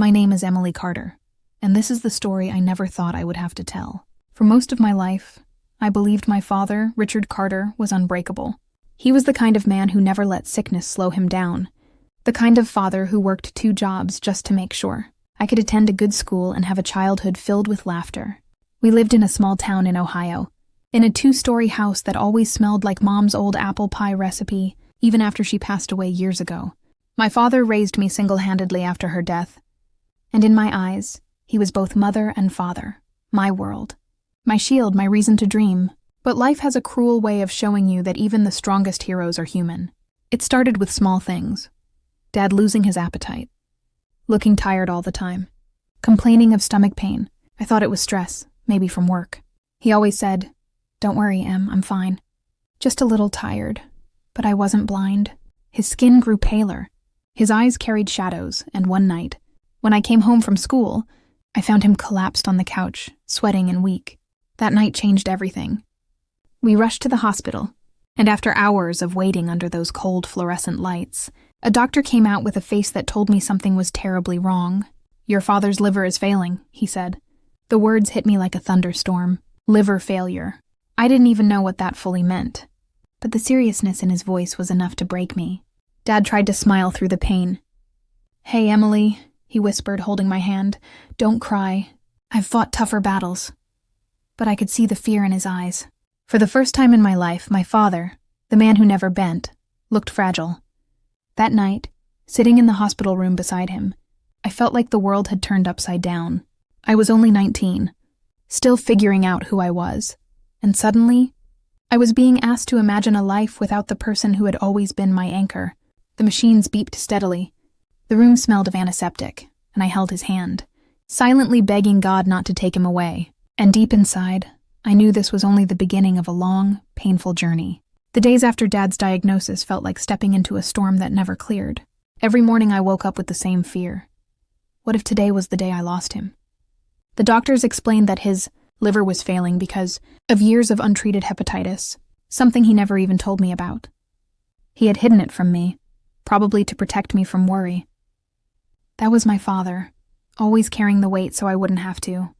My name is Emily Carter, and this is the story I never thought I would have to tell. For most of my life, I believed my father, Richard Carter, was unbreakable. He was the kind of man who never let sickness slow him down. The kind of father who worked 2 jobs just to make sure I could attend a good school and have a childhood filled with laughter. We lived in a small town in Ohio, in a 2-story house that always smelled like Mom's old apple pie recipe, even after she passed away years ago. My father raised me single-handedly after her death, and in my eyes, he was both mother and father, my world, my shield, my reason to dream. But life has a cruel way of showing you that even the strongest heroes are human. It started with small things. Dad losing his appetite, looking tired all the time, complaining of stomach pain. I thought it was stress, maybe from work. He always said, "Don't worry, Em, I'm fine. Just a little tired." But I wasn't blind. His skin grew paler. His eyes carried shadows, and one night, when I came home from school, I found him collapsed on the couch, sweating and weak. That night changed everything. We rushed to the hospital, and after hours of waiting under those cold fluorescent lights, a doctor came out with a face that told me something was terribly wrong. "Your father's liver is failing," he said. The words hit me like a thunderstorm. Liver failure. I didn't even know what that fully meant, but the seriousness in his voice was enough to break me. Dad tried to smile through the pain. "Hey, Emily," he whispered, holding my hand. "Don't cry. I've fought tougher battles." But I could see the fear in his eyes. For the first time in my life, my father, the man who never bent, looked fragile. That night, sitting in the hospital room beside him, I felt like the world had turned upside down. I was only 19, still figuring out who I was, and suddenly, I was being asked to imagine a life without the person who had always been my anchor. The machines beeped steadily. The room smelled of antiseptic, and I held his hand, silently begging God not to take him away. And deep inside, I knew this was only the beginning of a long, painful journey. The days after Dad's diagnosis felt like stepping into a storm that never cleared. Every morning I woke up with the same fear. What if today was the day I lost him? The doctors explained that his liver was failing because of years of untreated hepatitis, something he never even told me about. He had hidden it from me, probably to protect me from worry. That was my father, always carrying the weight so I wouldn't have to.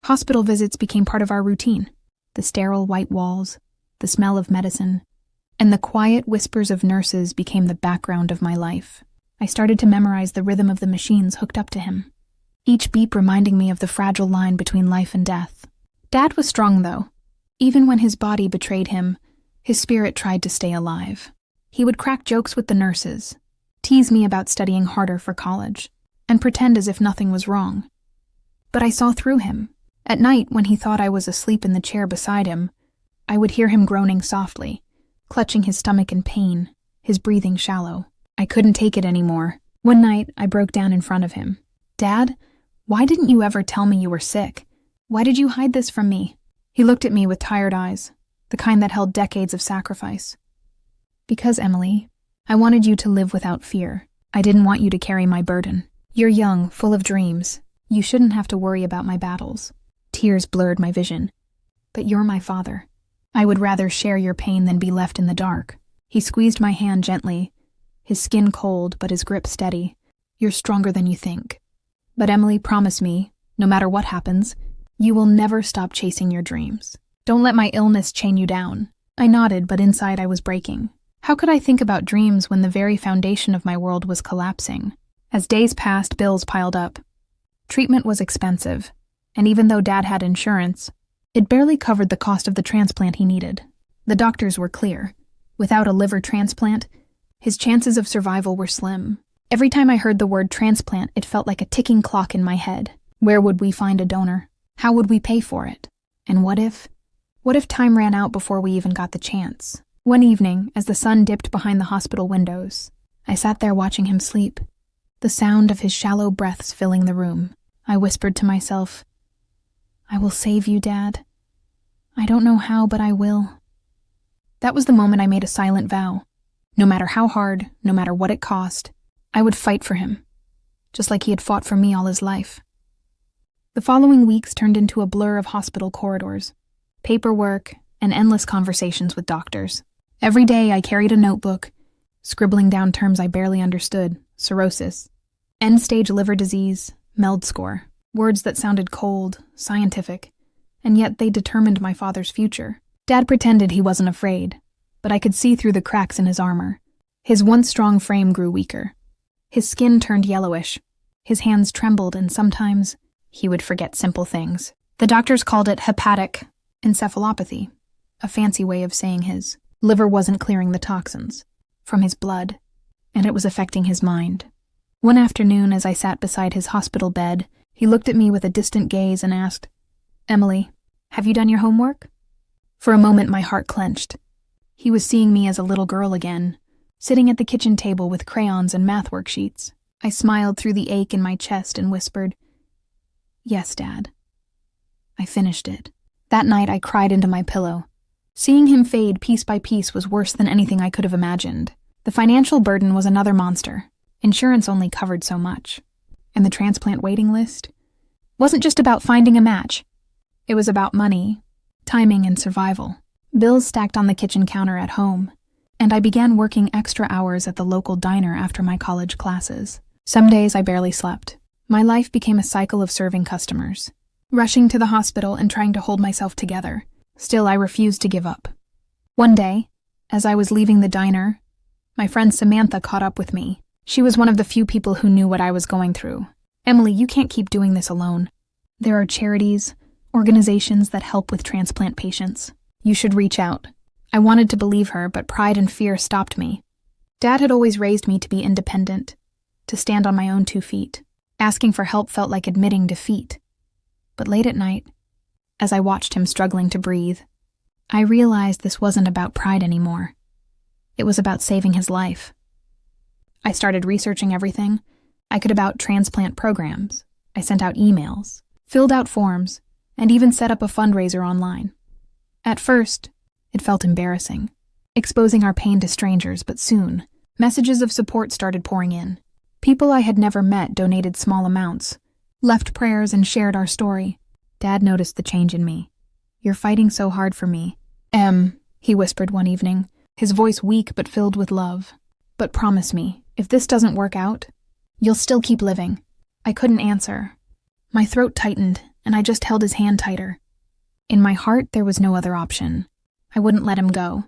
Hospital visits became part of our routine. The sterile white walls, the smell of medicine, and the quiet whispers of nurses became the background of my life. I started to memorize the rhythm of the machines hooked up to him, each beep reminding me of the fragile line between life and death. Dad was strong, though. Even when his body betrayed him, his spirit tried to stay alive. He would crack jokes with the nurses, tease me about studying harder for college, and pretend as if nothing was wrong. But I saw through him. At night, when he thought I was asleep in the chair beside him, I would hear him groaning softly, clutching his stomach in pain, his breathing shallow. I couldn't take it anymore. One night, I broke down in front of him. "Dad, why didn't you ever tell me you were sick? Why did you hide this from me?" He looked at me with tired eyes, the kind that held decades of sacrifice. "Because, Emily, I wanted you to live without fear. I didn't want you to carry my burden. You're young, full of dreams. You shouldn't have to worry about my battles." Tears blurred my vision. "But you're my father. I would rather share your pain than be left in the dark." He squeezed my hand gently, his skin cold but his grip steady. "You're stronger than you think. But Emily, promise me, no matter what happens, you will never stop chasing your dreams. Don't let my illness chain you down." I nodded, but inside I was breaking. How could I think about dreams when the very foundation of my world was collapsing? As days passed, bills piled up. Treatment was expensive, and even though Dad had insurance, it barely covered the cost of the transplant he needed. The doctors were clear. Without a liver transplant, his chances of survival were slim. Every time I heard the word transplant, it felt like a ticking clock in my head. Where would we find a donor? How would we pay for it? And what if time ran out before we even got the chance? One evening, as the sun dipped behind the hospital windows, I sat there watching him sleep, the sound of his shallow breaths filling the room. I whispered to myself, "I will save you, Dad. I don't know how, but I will." That was the moment I made a silent vow. No matter how hard, no matter what it cost, I would fight for him, just like he had fought for me all his life. The following weeks turned into a blur of hospital corridors, paperwork, and endless conversations with doctors. Every day I carried a notebook, scribbling down terms I barely understood: cirrhosis, End-stage liver disease, MELD score. Words that sounded cold, scientific, and yet they determined my father's future. Dad pretended he wasn't afraid, but I could see through the cracks in his armor. His once strong frame grew weaker. His skin turned yellowish. His hands trembled, and sometimes he would forget simple things. The doctors called it hepatic encephalopathy, a fancy way of saying his liver wasn't clearing the toxins from his blood, and it was affecting his mind. One afternoon, as I sat beside his hospital bed, he looked at me with a distant gaze and asked, "Emily, have you done your homework?" For a moment, my heart clenched. He was seeing me as a little girl again, sitting at the kitchen table with crayons and math worksheets. I smiled through the ache in my chest and whispered, "Yes, Dad." I finished it. That night, I cried into my pillow. Seeing him fade piece by piece was worse than anything I could have imagined. The financial burden was another monster. Insurance only covered so much. And the transplant waiting list wasn't just about finding a match. It was about money, timing, and survival. Bills stacked on the kitchen counter at home, and I began working extra hours at the local diner after my college classes. Some days I barely slept. My life became a cycle of serving customers, rushing to the hospital and trying to hold myself together. Still, I refused to give up. One day, as I was leaving the diner, my friend Samantha caught up with me. She was one of the few people who knew what I was going through. "Emily, you can't keep doing this alone. There are charities, organizations that help with transplant patients. You should reach out." I wanted to believe her, but pride and fear stopped me. Dad had always raised me to be independent, to stand on my own 2 feet. Asking for help felt like admitting defeat. But late at night, as I watched him struggling to breathe, I realized this wasn't about pride anymore. It was about saving his life. I started researching everything I could about transplant programs. I sent out emails, filled out forms, and even set up a fundraiser online. At first, it felt embarrassing, exposing our pain to strangers, but soon, messages of support started pouring in. People I had never met donated small amounts, left prayers, and shared our story. Dad noticed the change in me. "You're fighting so hard for me." He whispered one evening, his voice weak but filled with love. "But promise me, if this doesn't work out, you'll still keep living." I couldn't answer. My throat tightened, and I just held his hand tighter. In my heart, there was no other option. I wouldn't let him go.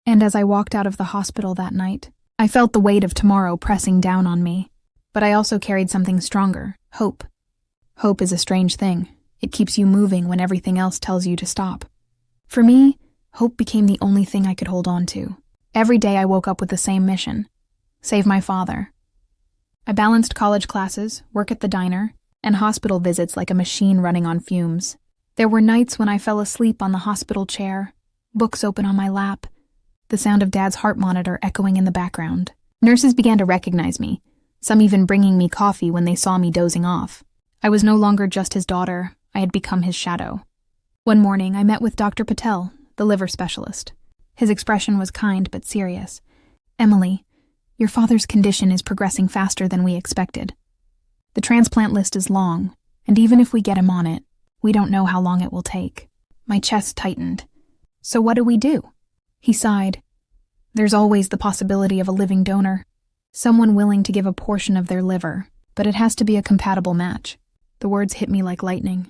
And as I walked out of the hospital that night, I felt the weight of tomorrow pressing down on me. But I also carried something stronger: hope. Hope is a strange thing. It keeps you moving when everything else tells you to stop. For me, hope became the only thing I could hold on to. Every day I woke up with the same mission: save my father. I balanced college classes, work at the diner, and hospital visits like a machine running on fumes. There were nights when I fell asleep on the hospital chair, books open on my lap, the sound of Dad's heart monitor echoing in the background. Nurses began to recognize me, some even bringing me coffee when they saw me dozing off. I was no longer just his daughter, I had become his shadow. One morning, I met with Dr. Patel, the liver specialist. His expression was kind but serious. "Emily, your father's condition is progressing faster than we expected. The transplant list is long, and even if we get him on it, we don't know how long it will take." My chest tightened. "So what do we do?" He sighed. "There's always the possibility of a living donor, someone willing to give a portion of their liver, but it has to be a compatible match." The words hit me like lightning.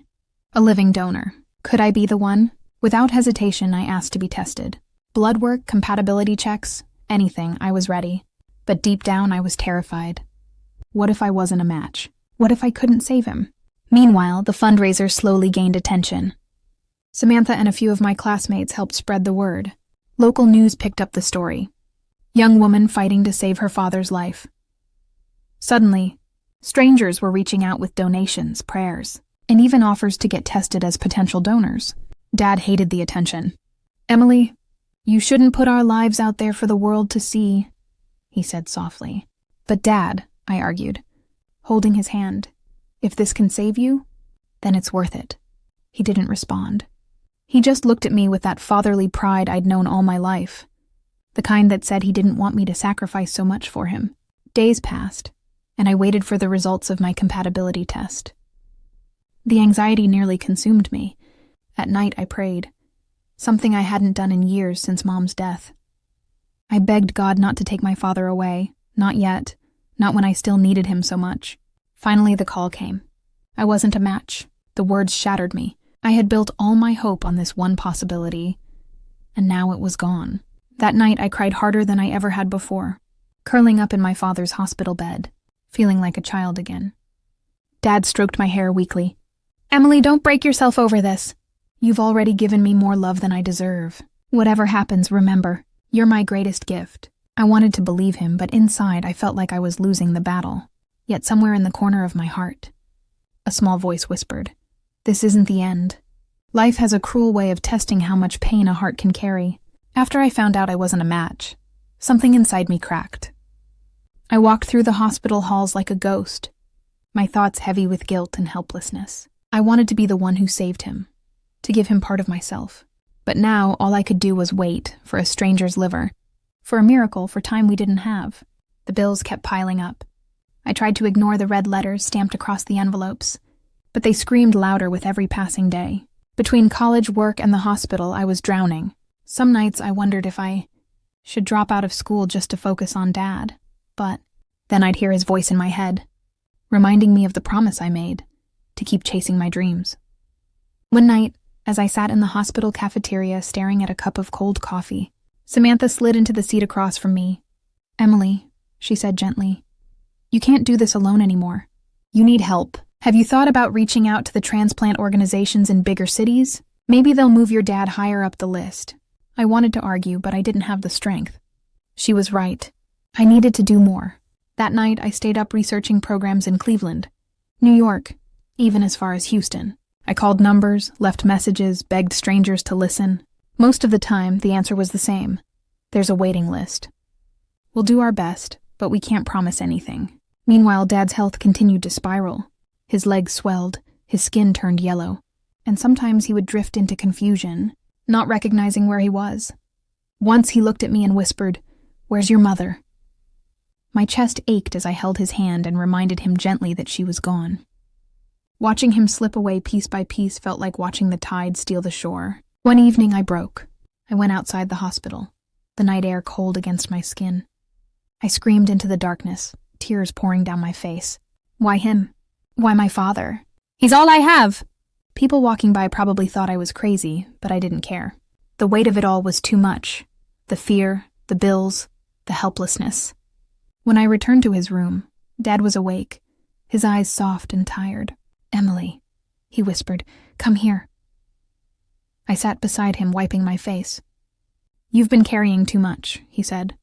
A living donor. Could I be the one? Without hesitation, I asked to be tested. Blood work, compatibility checks, anything, I was ready. But deep down, I was terrified. What if I wasn't a match? What if I couldn't save him? Meanwhile, the fundraiser slowly gained attention. Samantha and a few of my classmates helped spread the word. Local news picked up the story. Young woman fighting to save her father's life. Suddenly, strangers were reaching out with donations, prayers, and even offers to get tested as potential donors. Dad hated the attention. "Emily, you shouldn't put our lives out there for the world to see," he said softly. "But Dad," I argued, holding his hand, "if this can save you, then it's worth it." He didn't respond. He just looked at me with that fatherly pride I'd known all my life, the kind that said he didn't want me to sacrifice so much for him. Days passed, and I waited for the results of my compatibility test. The anxiety nearly consumed me. At night I prayed, something I hadn't done in years since Mom's death. I begged God not to take my father away, not yet, not when I still needed him so much. Finally, the call came. I wasn't a match. The words shattered me. I had built all my hope on this one possibility, and now it was gone. That night, I cried harder than I ever had before, curling up in my father's hospital bed, feeling like a child again. Dad stroked my hair weakly. "Emily, don't break yourself over this. You've already given me more love than I deserve. Whatever happens, remember, you're my greatest gift." I wanted to believe him, but inside I felt like I was losing the battle. Yet somewhere in the corner of my heart, a small voice whispered, "This isn't the end." Life has a cruel way of testing how much pain a heart can carry. After I found out I wasn't a match, something inside me cracked. I walked through the hospital halls like a ghost, my thoughts heavy with guilt and helplessness. I wanted to be the one who saved him, to give him part of myself. But now all I could do was wait for a stranger's liver, for a miracle, for time we didn't have. The bills kept piling up. I tried to ignore the red letters stamped across the envelopes, but they screamed louder with every passing day. Between college, work, and the hospital, I was drowning. Some nights I wondered if I should drop out of school just to focus on Dad. But then I'd hear his voice in my head, reminding me of the promise I made to keep chasing my dreams. One night, as I sat in the hospital cafeteria staring at a cup of cold coffee, Samantha slid into the seat across from me. "Emily," she said gently, "you can't do this alone anymore. You need help. Have you thought about reaching out to the transplant organizations in bigger cities? Maybe they'll move your dad higher up the list." I wanted to argue, but I didn't have the strength. She was right. I needed to do more. That night, I stayed up researching programs in Cleveland, New York, even as far as Houston. I called numbers, left messages, begged strangers to listen. Most of the time, the answer was the same. There's a waiting list. We'll do our best, but we can't promise anything. Meanwhile, Dad's health continued to spiral. His legs swelled, his skin turned yellow, and sometimes he would drift into confusion, not recognizing where he was. Once he looked at me and whispered, "Where's your mother?" My chest ached as I held his hand and reminded him gently that she was gone. Watching him slip away piece by piece felt like watching the tide steal the shore. One evening I broke. I went outside the hospital, the night air cold against my skin. I screamed into the darkness, tears pouring down my face. Why him? Why my father? He's all I have! People walking by probably thought I was crazy, but I didn't care. The weight of it all was too much. The fear, the bills, the helplessness. When I returned to his room, Dad was awake, his eyes soft and tired. "Emily," he whispered, "come here." I sat beside him, wiping my face. "You've been carrying too much," he said.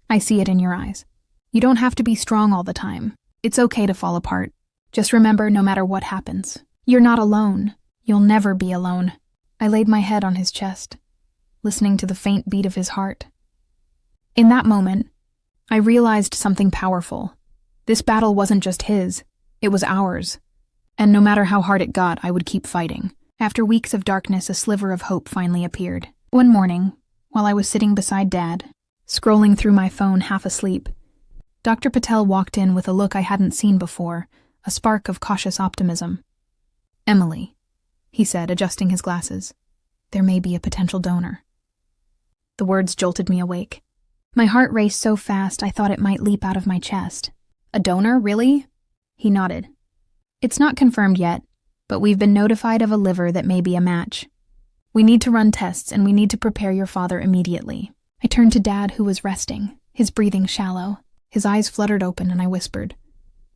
"I see it in your eyes. You don't have to be strong all the time. It's okay to fall apart. Just remember, no matter what happens, you're not alone. You'll never be alone." I laid my head on his chest, listening to the faint beat of his heart. In that moment, I realized something powerful. This battle wasn't just his, it was ours. And no matter how hard it got, I would keep fighting. After weeks of darkness, a sliver of hope finally appeared. One morning, while I was sitting beside Dad, scrolling through my phone half asleep, Dr. Patel walked in with a look I hadn't seen before, a spark of cautious optimism. "Emily," he said, adjusting his glasses, "there may be a potential donor." The words jolted me awake. My heart raced so fast I thought it might leap out of my chest. "A donor, really?" He nodded. "It's not confirmed yet, but we've been notified of a liver that may be a match. We need to run tests, and we need to prepare your father immediately." I turned to Dad, who was resting, his breathing shallow. His eyes fluttered open, and I whispered,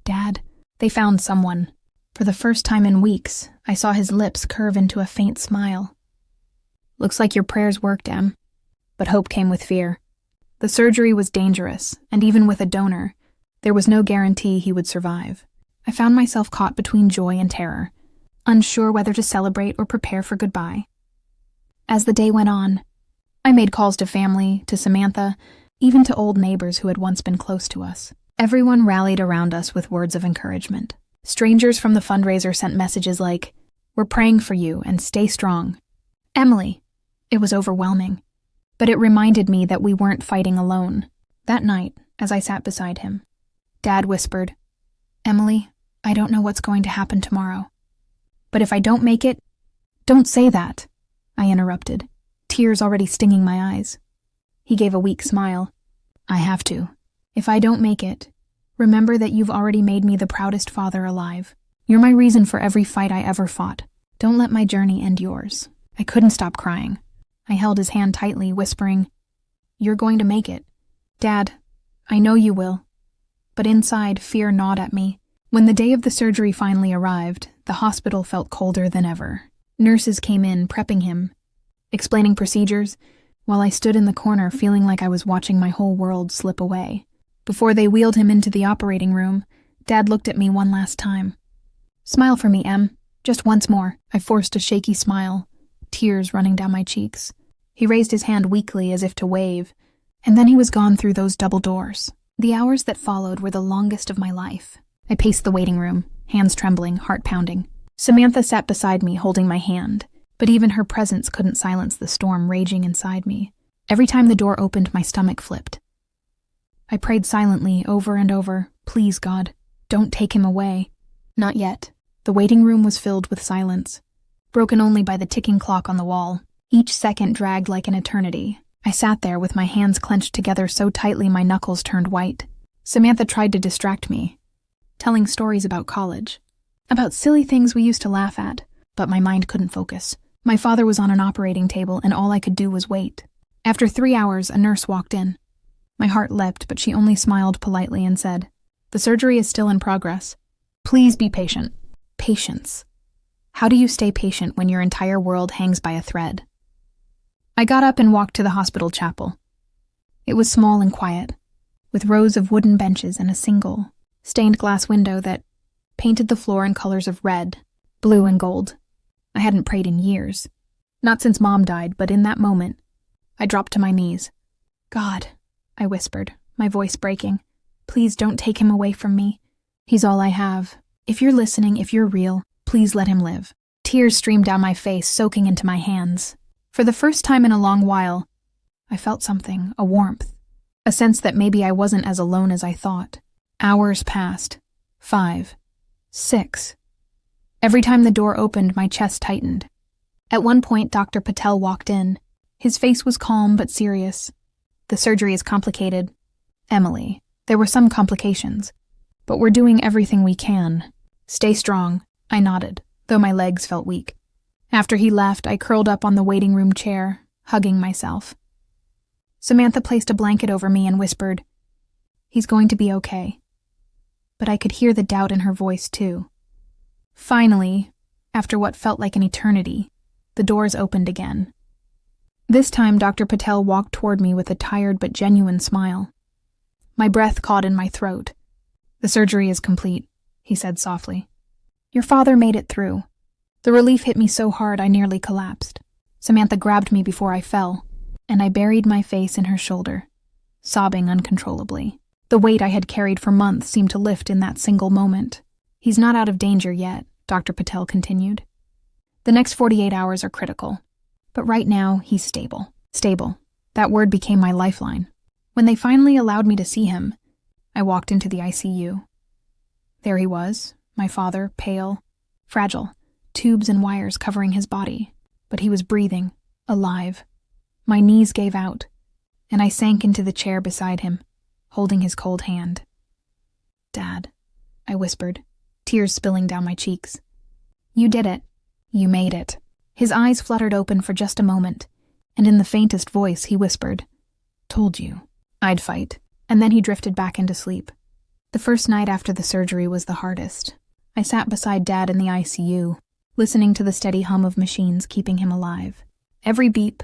"Dad, they found someone." For the first time in weeks, I saw his lips curve into a faint smile. "Looks like your prayers worked, Em." But hope came with fear. The surgery was dangerous, and even with a donor, there was no guarantee he would survive. I found myself caught between joy and terror, unsure whether to celebrate or prepare for goodbye. As the day went on, I made calls to family, to Samantha, even to old neighbors who had once been close to us. Everyone rallied around us with words of encouragement. Strangers from the fundraiser sent messages like, "We're praying for you and stay strong." Emily. It was overwhelming, but it reminded me that we weren't fighting alone. That night, as I sat beside him, Dad whispered, "Emily, I don't know what's going to happen tomorrow. But if I don't make it—" "Don't say that," I interrupted, tears already stinging my eyes. He gave a weak smile. "I have to. If I don't make it, Remember that you've already made me the proudest father alive. You're my reason for every fight I ever fought. Don't let my journey end yours." I couldn't stop crying. I held his hand tightly, whispering, "You're going to make it. Dad, I know you will." But inside, fear gnawed at me. When the day of the surgery finally arrived, the hospital felt colder than ever. Nurses came in, prepping him, explaining procedures, while I stood in the corner feeling like I was watching my whole world slip away. Before they wheeled him into the operating room, Dad looked at me one last time. "Smile for me, Em. Just once more." I forced a shaky smile, tears running down my cheeks. He raised his hand weakly as if to wave, and then he was gone through those double doors. The hours that followed were the longest of my life. I paced the waiting room, hands trembling, heart pounding. Samantha sat beside me, holding my hand, but even her presence couldn't silence the storm raging inside me. Every time the door opened, my stomach flipped. I prayed silently, over and over, "Please, God, don't take him away." Not yet. The waiting room was filled with silence, broken only by the ticking clock on the wall. Each second dragged like an eternity. I sat there with my hands clenched together so tightly my knuckles turned white. Samantha tried to distract me, telling stories about college, about silly things we used to laugh at, but my mind couldn't focus. My father was on an operating table, and all I could do was wait. After 3 hours, a nurse walked in. My heart leapt, but she only smiled politely and said, "The surgery is still in progress. Please be patient." Patience. How do you stay patient when your entire world hangs by a thread? I got up and walked to the hospital chapel. It was small and quiet, with rows of wooden benches and a single, stained glass window that painted the floor in colors of red, blue, and gold. I hadn't prayed in years. Not since Mom died, but in that moment, I dropped to my knees. "God," I whispered, my voice breaking, "please don't take him away from me. He's all I have. If you're listening, if you're real, please let him live." Tears streamed down my face, soaking into my hands. For the first time in a long while, I felt something, a warmth, a sense that maybe I wasn't as alone as I thought. Hours passed. 5, 6. Every time the door opened, my chest tightened. At one point, Dr. Patel walked in. His face was calm but serious. "The surgery is complicated. Emily, there were some complications, but we're doing everything we can. Stay strong." I nodded, though my legs felt weak. After he left, I curled up on the waiting room chair, hugging myself. Samantha placed a blanket over me and whispered, "He's going to be okay." But I could hear the doubt in her voice, too. Finally, after what felt like an eternity, the doors opened again. This time, Dr. Patel walked toward me with a tired but genuine smile. My breath caught in my throat. "The surgery is complete," he said softly. "Your father made it through." The relief hit me so hard I nearly collapsed. Samantha grabbed me before I fell, and I buried my face in her shoulder, sobbing uncontrollably. The weight I had carried for months seemed to lift in that single moment. "He's not out of danger yet," Dr. Patel continued. "The next 48 hours are critical. But right now, he's stable." Stable. That word became my lifeline. When they finally allowed me to see him, I walked into the ICU. There he was, my father, pale, fragile, tubes and wires covering his body. But he was breathing, alive. My knees gave out, and I sank into the chair beside him, holding his cold hand. "Dad," I whispered, tears spilling down my cheeks. "You did it. You made it." His eyes fluttered open for just a moment, and in the faintest voice he whispered, "Told you I'd fight." And then he drifted back into sleep. The first night after the surgery was the hardest. I sat beside Dad in the ICU, listening to the steady hum of machines keeping him alive. Every beep,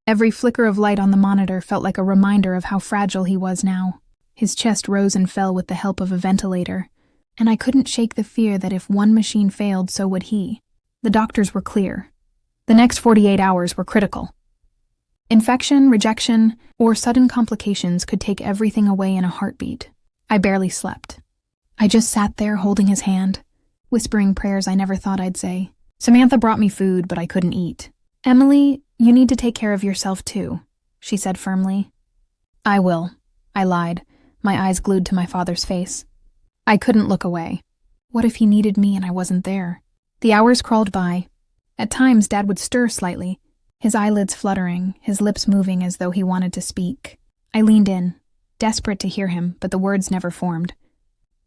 every flicker of light on the monitor felt like a reminder of how fragile he was now. His chest rose and fell with the help of a ventilator, and I couldn't shake the fear that if one machine failed, so would he. The doctors were clear. The next 48 hours were critical. Infection, rejection, or sudden complications could take everything away in a heartbeat. I barely slept. I just sat there holding his hand, whispering prayers I never thought I'd say. Samantha brought me food, but I couldn't eat. "Emily, you need to take care of yourself too," she said firmly. "I will," I lied, my eyes glued to my father's face. I couldn't look away. What if he needed me and I wasn't there? The hours crawled by. At times, Dad would stir slightly, his eyelids fluttering, his lips moving as though he wanted to speak. I leaned in, desperate to hear him, but the words never formed.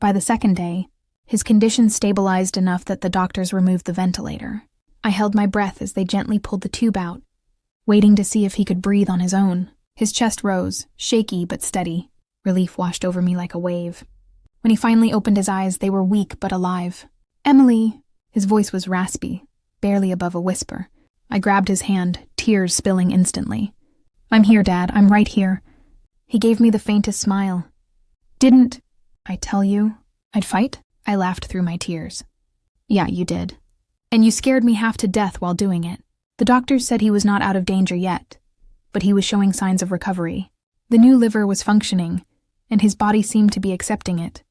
By the second day, his condition stabilized enough that the doctors removed the ventilator. I held my breath as they gently pulled the tube out, waiting to see if he could breathe on his own. His chest rose, shaky but steady. Relief washed over me like a wave. When he finally opened his eyes, they were weak but alive. "Emily!" His voice was raspy, barely above a whisper. I grabbed his hand, tears spilling instantly. "I'm here, Dad. I'm right here." He gave me the faintest smile. "Didn't I tell you I'd fight?" I laughed through my tears. "Yeah, you did. And you scared me half to death while doing it. The doctors said he was not out of danger yet, but he was showing signs of recovery. The new liver was functioning, and his body seemed to be accepting it.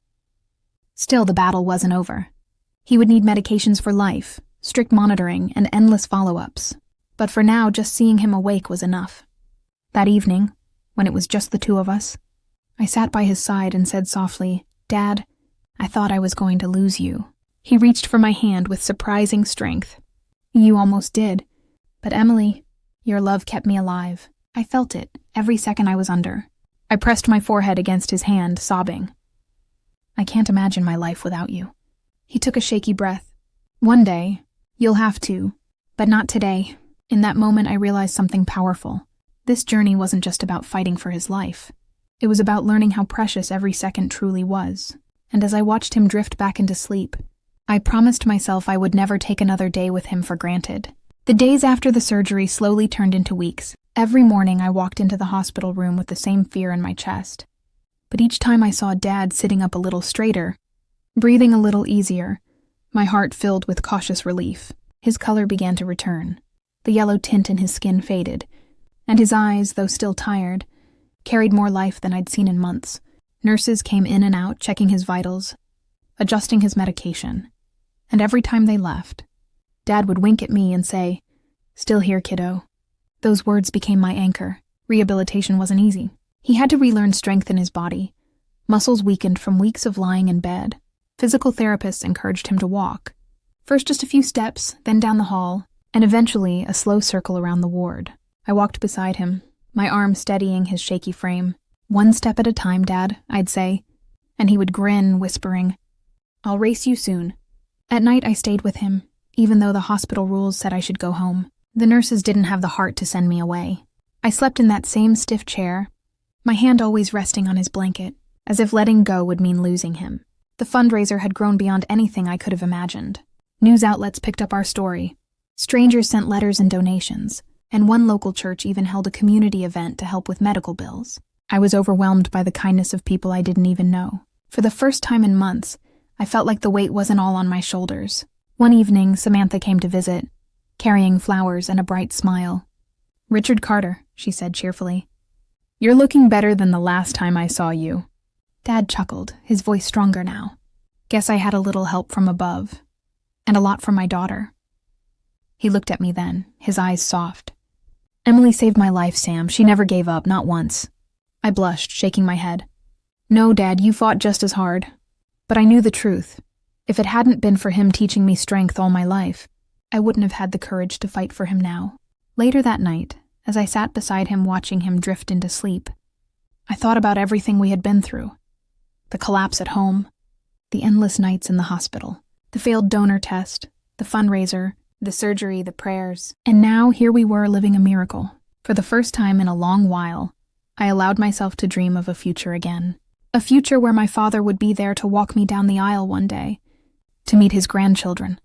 Still, the battle wasn't over. He would need medications for life, strict monitoring, and endless follow-ups. But for now, just seeing him awake was enough. That evening, when it was just the two of us, I sat by his side and said softly, "Dad, I thought I was going to lose you." He reached for my hand with surprising strength. "You almost did. But Emily, your love kept me alive. I felt it every second I was under." I pressed my forehead against his hand, sobbing. "I can't imagine my life without you." He took a shaky breath. "One day, you'll have to, but not today." In that moment, I realized something powerful. This journey wasn't just about fighting for his life. It was about learning how precious every second truly was. And as I watched him drift back into sleep, I promised myself I would never take another day with him for granted. The days after the surgery slowly turned into weeks. Every morning I walked into the hospital room with the same fear in my chest. But each time I saw Dad sitting up a little straighter, breathing a little easier, my heart filled with cautious relief. His color began to return. The yellow tint in his skin faded, and his eyes, though still tired, carried more life than I'd seen in months. Nurses came in and out, checking his vitals, adjusting his medication. And every time they left, Dad would wink at me and say, "Still here, kiddo." Those words became my anchor. Rehabilitation wasn't easy. He had to relearn strength in his body. Muscles weakened from weeks of lying in bed. Physical therapists encouraged him to walk. First just a few steps, then down the hall, and eventually a slow circle around the ward. I walked beside him, my arm steadying his shaky frame. "One step at a time, Dad," I'd say, and he would grin, whispering, "I'll race you soon." At night I stayed with him, even though the hospital rules said I should go home. The nurses didn't have the heart to send me away. I slept in that same stiff chair, my hand always resting on his blanket, as if letting go would mean losing him. The fundraiser had grown beyond anything I could have imagined. News outlets picked up our story. Strangers sent letters and donations, and one local church even held a community event to help with medical bills. I was overwhelmed by the kindness of people I didn't even know. For the first time in months, I felt like the weight wasn't all on my shoulders. One evening, Samantha came to visit, carrying flowers and a bright smile. "Richard Carter," she said cheerfully. "You're looking better than the last time I saw you." Dad chuckled, his voice stronger now. "Guess I had a little help from above, and a lot from my daughter." He looked at me then, his eyes soft. "Emily saved my life, Sam. She never gave up, not once." I blushed, shaking my head. "No, Dad, you fought just as hard. But I knew the truth. If it hadn't been for him teaching me strength all my life, I wouldn't have had the courage to fight for him now." Later that night, as I sat beside him watching him drift into sleep, I thought about everything we had been through. The collapse at home, the endless nights in the hospital, the failed donor test, the fundraiser, the surgery, the prayers. And now here we were living a miracle. For the first time in a long while, I allowed myself to dream of a future again. A future where my father would be there to walk me down the aisle one day, to meet his grandchildren,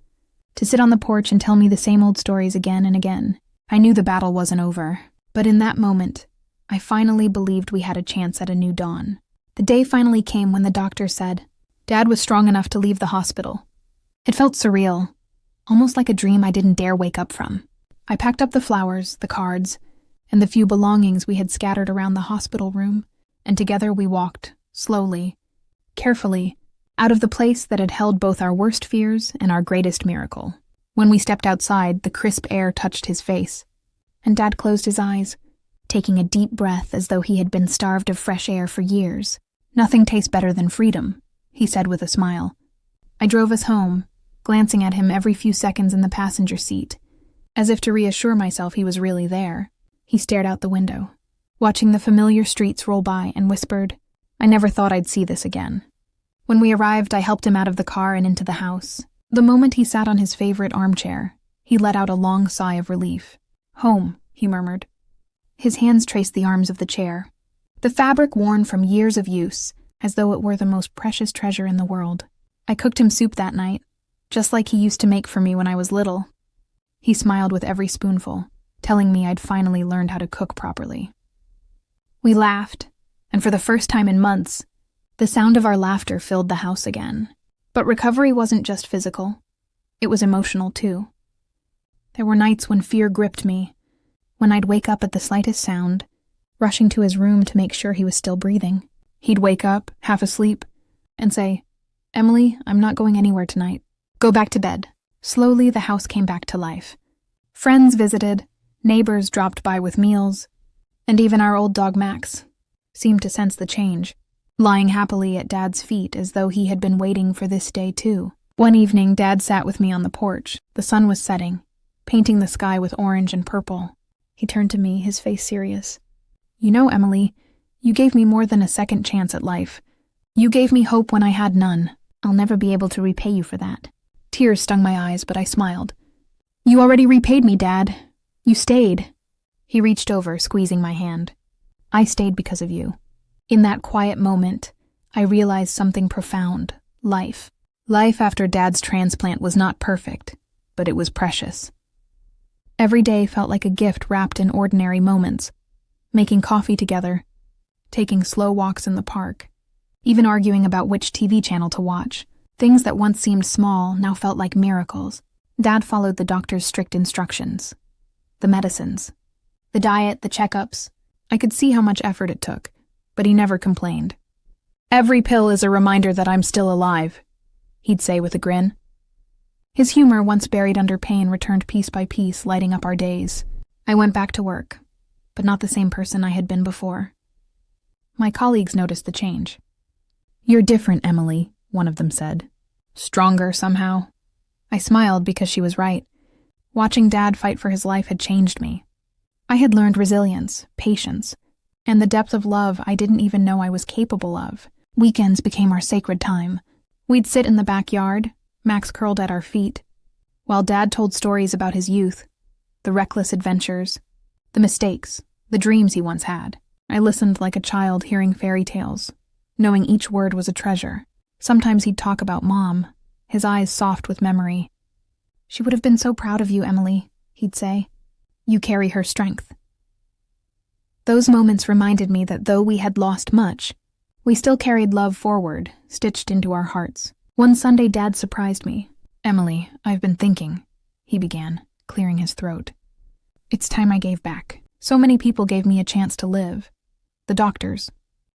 to sit on the porch and tell me the same old stories again and again. I knew the battle wasn't over, but in that moment, I finally believed we had a chance at a new dawn. The day finally came when the doctor said, Dad was strong enough to leave the hospital. It felt surreal, almost like a dream I didn't dare wake up from. I packed up the flowers, the cards, and the few belongings we had scattered around the hospital room, and together we walked, slowly, carefully, out of the place that had held both our worst fears and our greatest miracle. When we stepped outside, the crisp air touched his face, and Dad closed his eyes, taking a deep breath as though he had been starved of fresh air for years. "Nothing tastes better than freedom," he said with a smile. I drove us home, glancing at him every few seconds in the passenger seat, as if to reassure myself he was really there. He stared out the window, watching the familiar streets roll by, and whispered, "I never thought I'd see this again." When we arrived, I helped him out of the car and into the house. The moment he sat on his favorite armchair, he let out a long sigh of relief. "Home," he murmured. His hands traced the arms of the chair, the fabric worn from years of use, as though it were the most precious treasure in the world. I cooked him soup that night, just like he used to make for me when I was little. He smiled with every spoonful, telling me I'd finally learned how to cook properly. We laughed, and for the first time in months, the sound of our laughter filled the house again. But recovery wasn't just physical. It was emotional, too. There were nights when fear gripped me, when I'd wake up at the slightest sound, rushing to his room to make sure he was still breathing. He'd wake up, half asleep, and say, "Emily, I'm not going anywhere tonight. Go back to bed." Slowly, the house came back to life. Friends visited, neighbors dropped by with meals, and even our old dog Max seemed to sense the change, lying happily at Dad's feet as though he had been waiting for this day too. One evening, Dad sat with me on the porch. The sun was setting, painting the sky with orange and purple. He turned to me, his face serious. "You know, Emily, you gave me more than a second chance at life. You gave me hope when I had none. I'll never be able to repay you for that." Tears stung my eyes, but I smiled. "You already repaid me, Dad. You stayed." He reached over, squeezing my hand. "I stayed because of you." In that quiet moment, I realized something profound. Life. Life after Dad's transplant was not perfect, but it was precious. Every day felt like a gift wrapped in ordinary moments. Making coffee together, taking slow walks in the park, even arguing about which TV channel to watch. Things that once seemed small now felt like miracles. Dad followed the doctor's strict instructions. The medicines, the diet, the checkups. I could see how much effort it took, but he never complained. "Every pill is a reminder that I'm still alive," he'd say with a grin. His humor, once buried under pain, returned piece by piece, lighting up our days. I went back to work, but not the same person I had been before. My colleagues noticed the change. "You're different, Emily," one of them said. "Stronger somehow." I smiled because she was right. Watching Dad fight for his life had changed me. I had learned resilience, patience, and the depth of love I didn't even know I was capable of. Weekends became our sacred time. We'd sit in the backyard, Max curled at our feet, while Dad told stories about his youth, the reckless adventures, the mistakes, the dreams he once had. I listened like a child hearing fairy tales, knowing each word was a treasure. Sometimes he'd talk about Mom, his eyes soft with memory. "She would have been so proud of you, Emily," he'd say. "You carry her strength." Those moments reminded me that though we had lost much, we still carried love forward, stitched into our hearts. One Sunday, Dad surprised me. "Emily, I've been thinking," he began, clearing his throat. "It's time I gave back. So many people gave me a chance to live. The doctors,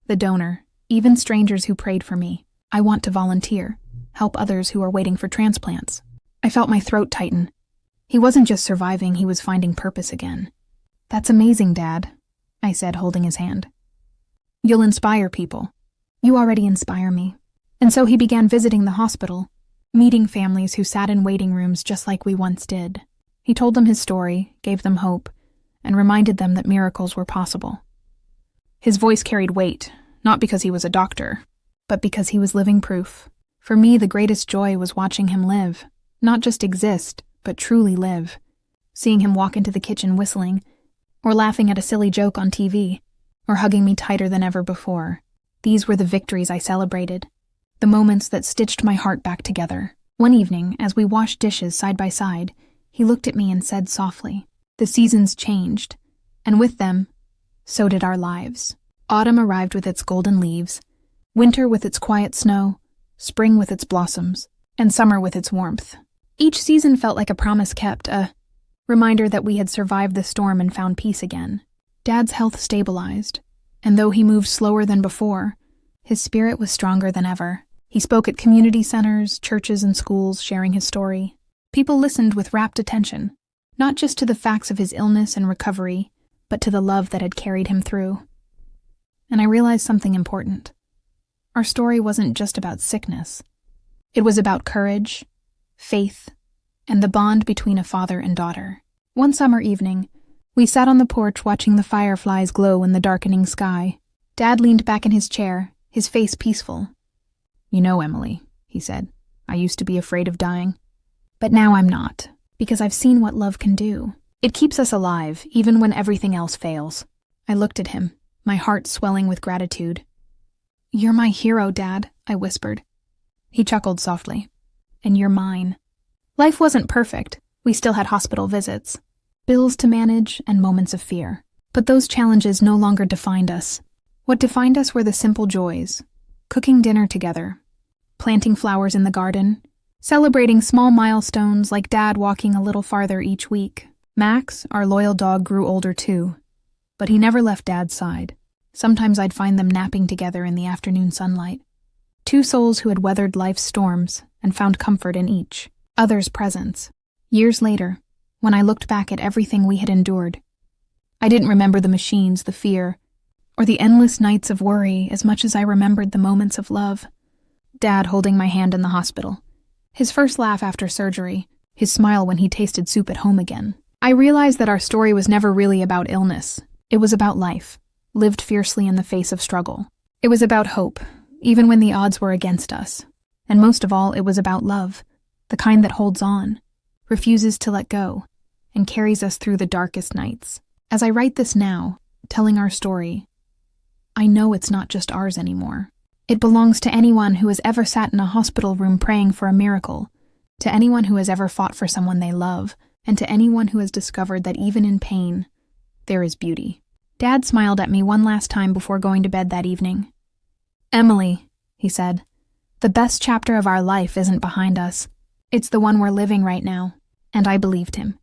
the donor, even strangers who prayed for me. I want to volunteer, help others who are waiting for transplants." I felt my throat tighten. He wasn't just surviving, he was finding purpose again. "That's amazing, Dad," I said, holding his hand. "You'll inspire people." "You already inspire me." And so he began visiting the hospital, meeting families who sat in waiting rooms just like we once did. He told them his story, gave them hope, and reminded them that miracles were possible. His voice carried weight, not because he was a doctor, but because he was living proof. For me, the greatest joy was watching him live, not just exist, but truly live. Seeing him walk into the kitchen whistling, or laughing at a silly joke on TV, or hugging me tighter than ever before. These were the victories I celebrated, the moments that stitched my heart back together. One evening, as we washed dishes side by side, he looked at me and said softly, "The seasons changed, and with them, so did our lives." Autumn arrived with its golden leaves, winter with its quiet snow, spring with its blossoms, and summer with its warmth. Each season felt like a promise kept, a reminder that we had survived the storm and found peace again. Dad's health stabilized, and though he moved slower than before, his spirit was stronger than ever. He spoke at community centers, churches, and schools, sharing his story. People listened with rapt attention, not just to the facts of his illness and recovery, but to the love that had carried him through. And I realized something important. Our story wasn't just about sickness. It was about courage, faith, and the bond between a father and daughter. One summer evening, we sat on the porch watching the fireflies glow in the darkening sky. Dad leaned back in his chair, his face peaceful. "You know, Emily," he said, "I used to be afraid of dying. But now I'm not, because I've seen what love can do. It keeps us alive, even when everything else fails." I looked at him, my heart swelling with gratitude. "You're my hero, Dad," I whispered. He chuckled softly. "And you're mine." Life wasn't perfect. We still had hospital visits, bills to manage, and moments of fear. But those challenges no longer defined us. What defined us were the simple joys: cooking dinner together, planting flowers in the garden, celebrating small milestones like Dad walking a little farther each week. Max, our loyal dog, grew older too, but he never left Dad's side. Sometimes I'd find them napping together in the afternoon sunlight. Two souls who had weathered life's storms and found comfort in each other's presence. Years later, when I looked back at everything we had endured, I didn't remember the machines, the fear, or the endless nights of worry as much as I remembered the moments of love. Dad holding my hand in the hospital, his first laugh after surgery, his smile when he tasted soup at home again. I realized that our story was never really about illness. It was about life, lived fiercely in the face of struggle. It was about hope, even when the odds were against us. And most of all, it was about love, the kind that holds on, refuses to let go, and carries us through the darkest nights. As I write this now, telling our story, I know it's not just ours anymore. It belongs to anyone who has ever sat in a hospital room praying for a miracle, to anyone who has ever fought for someone they love, and to anyone who has discovered that even in pain, there is beauty. Dad smiled at me one last time before going to bed that evening. "Emily," he said, "the best chapter of our life isn't behind us. It's the one we're living right now." And I believed him.